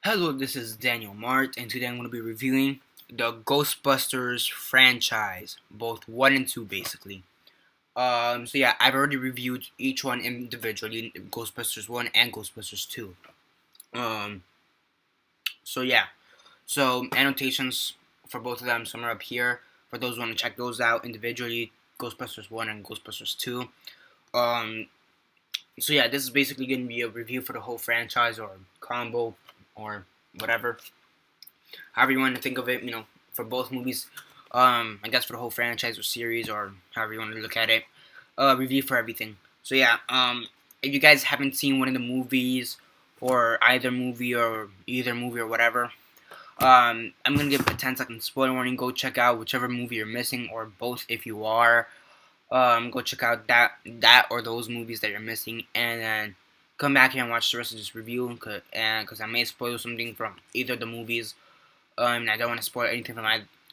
Hello, this is Daniel Mart, and today I'm going to be reviewing the Ghostbusters franchise, both 1 and 2, basically. So yeah, I've already reviewed each one individually, Ghostbusters 1 and Ghostbusters 2. Um, so yeah, so annotations for both of them, some are up here. For those who want to check those out individually, Ghostbusters 1 and Ghostbusters 2. Um, so yeah, this is basically going to be a review for the whole franchise, or combo, or whatever. However you want to think of it, for both movies. I guess for the whole franchise or series, or however you want to look at it. Review for everything. So yeah, if you guys haven't seen one of the movies, or either movie or whatever, I'm gonna give a 10-second spoiler warning. Go check out whichever movie you're missing, or both if you are. Go check out that or those movies that you're missing, and then come back here and watch the rest of this review. Because I may spoil something from either of the movies. And I don't want to spoil anything from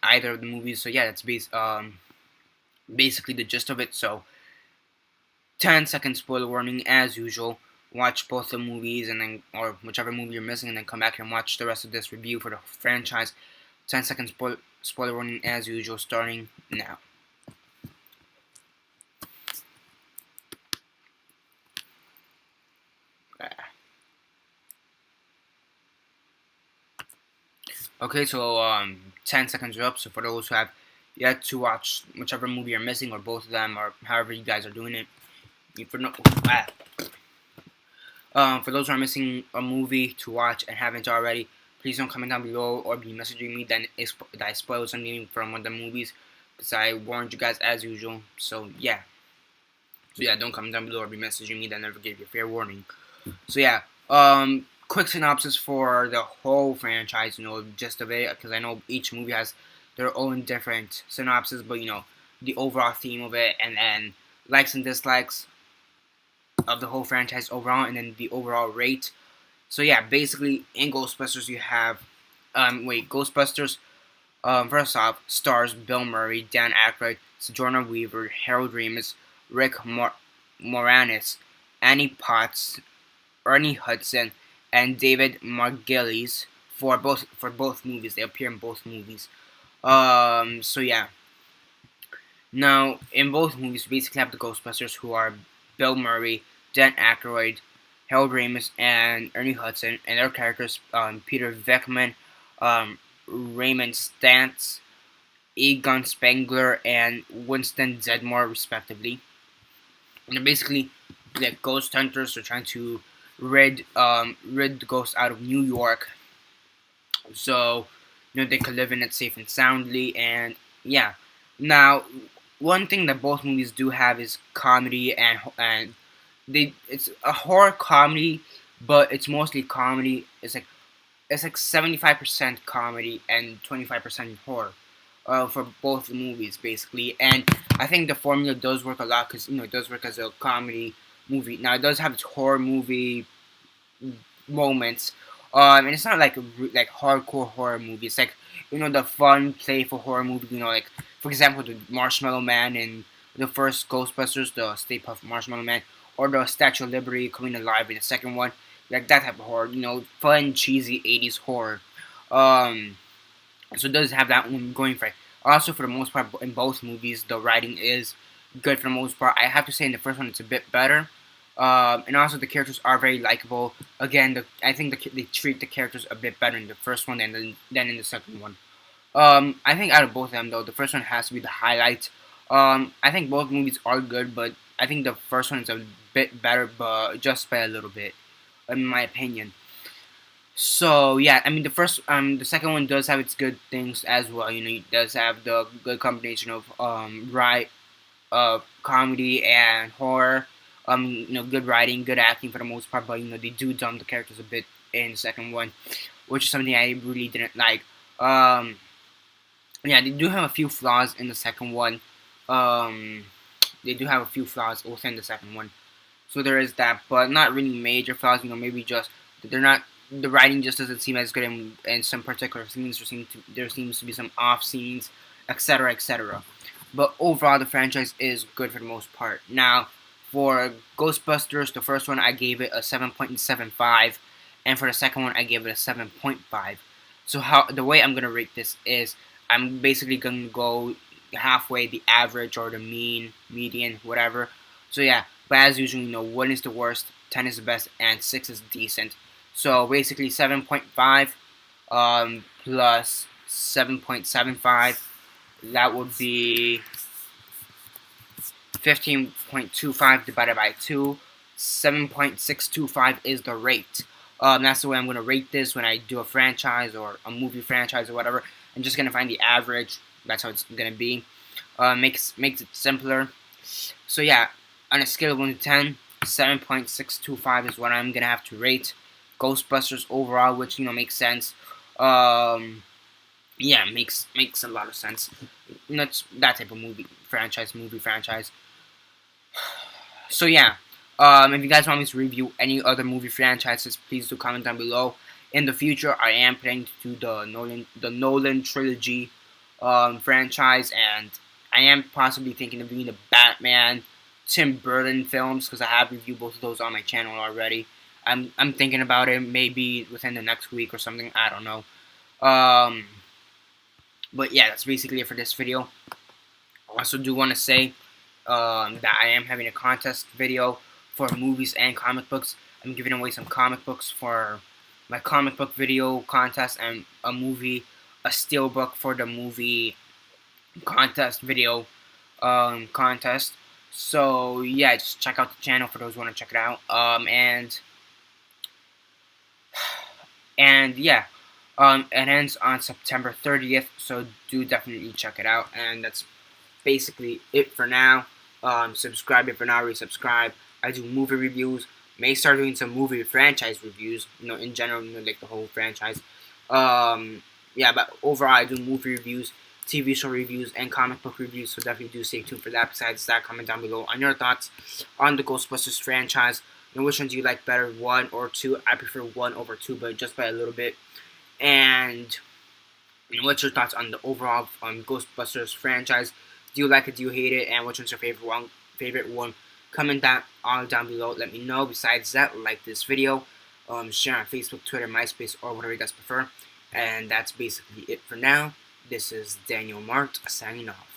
either of the movies. So yeah, that's basically the gist of it. So 10-second spoiler warning as usual. Watch both the movies or whichever movie you're missing, and then come back here and watch the rest of this review for the franchise. 10-second spoiler warning as usual, starting now. Okay, so 10 seconds are up. So for those who have yet to watch whichever movie you're missing, or both of them, or however you guys are doing it, for those who are missing a movie to watch and haven't already, please don't comment down below or be messaging me that I spoiled something from one of the movies, because I warned you guys as usual. So yeah, don't comment down below or be messaging me that never gave you a fair warning. So yeah, quick synopsis for the whole franchise, gist of it, because I know each movie has their own different synopsis, but the overall theme of it, and then likes and dislikes of the whole franchise overall, and then the overall rate. So yeah, basically in Ghostbusters you have, Ghostbusters, first off, stars Bill Murray, Dan Aykroyd, Sigourney Weaver, Harold Ramis, Rick Moranis, Annie Potts, Ernie Hudson, and David Margulies for both movies. They appear in both movies. So yeah. Now, in both movies, we basically have the Ghostbusters, who are Bill Murray, Dan Aykroyd, Harold Ramis, and Ernie Hudson, and their characters, Peter Venkman, Raymond Stantz, Egon Spengler, and Winston Zedmore, respectively. And they're basically like ghost hunters. They're trying to rid the ghosts out of New York, so they could live in it safe and soundly. And yeah, now one thing that both movies do have is comedy, and it's a horror comedy, but it's mostly comedy. It's like 75% comedy and 25% horror. For both movies, basically, and I think the formula does work a lot, because it does work as a comedy movie. Now it does have its horror movie moments, and it's not like hardcore horror movie. It's like the fun, playful horror movie. Like for example, the Marshmallow Man in the first Ghostbusters, the Stay Puft Marshmallow Man, or the Statue of Liberty coming alive in the second one, like that type of horror. Fun, cheesy '80s horror. So it does have that one going for it. Also, for the most part, in both movies, the writing is good for the most part. I have to say, in the first one, it's a bit better. And also, the characters are very likable. Again, I think they treat the characters a bit better in the first one than in the second one. I think out of both of them, though, the first one has to be the highlight. I think both movies are good, but I think the first one is a bit better, but just by a little bit, in my opinion. So yeah, I mean the second one does have its good things as well. It does have the good combination of comedy and horror. Good writing, good acting for the most part, but they do dump the characters a bit in the second one, which is something I really didn't like. Yeah, they do have a few flaws in the second one. Um, they do have a few flaws within the second one, so there is that, but not really major flaws. Maybe just that they're not. The writing just doesn't seem as good in some particular scenes. There seems to be some off scenes, etc., etc. But overall, the franchise is good for the most part. Now, for Ghostbusters, the first one, I gave it a 7.75, and for the second one I gave it a 7.5. So the way I'm gonna rate this is I'm basically gonna go halfway, the average or the mean, median, whatever. So yeah, but as usual, 1 is the worst, 10 is the best, and 6 is decent. So basically 7.5 plus 7.75, that would be 15.25 divided by 2. 7.625 is the rate. That's the way I'm going to rate this when I do a franchise or a movie franchise or whatever. I'm just going to find the average. That's how it's going to be. Makes it simpler. So yeah, on a scale of 1 to 10, 7.625 is what I'm going to have to rate Ghostbusters overall, which, makes sense. Yeah, makes a lot of sense. That's that type of movie franchise. So yeah, if you guys want me to review any other movie franchises, please do comment down below. In the future, I am planning to do the Nolan trilogy franchise, and I am possibly thinking of doing the Batman, Tim Burton films, because I have reviewed both of those on my channel already. I'm thinking about it, maybe within the next week or something. I don't know. But yeah, that's basically it for this video. I also do want to say that I am having a contest video for movies and comic books. I'm giving away some comic books for my comic book video contest, and a steelbook for the movie contest video contest. So yeah, just check out the channel for those who want to check it out. And yeah, it ends on September 30th, so do definitely check it out. And that's basically it for now. Subscribe if you're not already subscribed. I do movie reviews. May start doing some movie franchise reviews, in general, like the whole franchise. Yeah, but overall, I do movie reviews, TV show reviews, and comic book reviews, so definitely do stay tuned for that. Besides that, comment down below on your thoughts on the Ghostbusters franchise, and which ones you like better, 1 or 2. I prefer 1 over 2, but just by a little bit. And what's your thoughts on the overall Ghostbusters franchise? Do you like it? Do you hate it? And which one's your favorite one? Comment that all down below. Let me know. Besides that, like this video, share on Facebook, Twitter, MySpace, or whatever you guys prefer. And that's basically it for now. This is Daniel Mart signing off.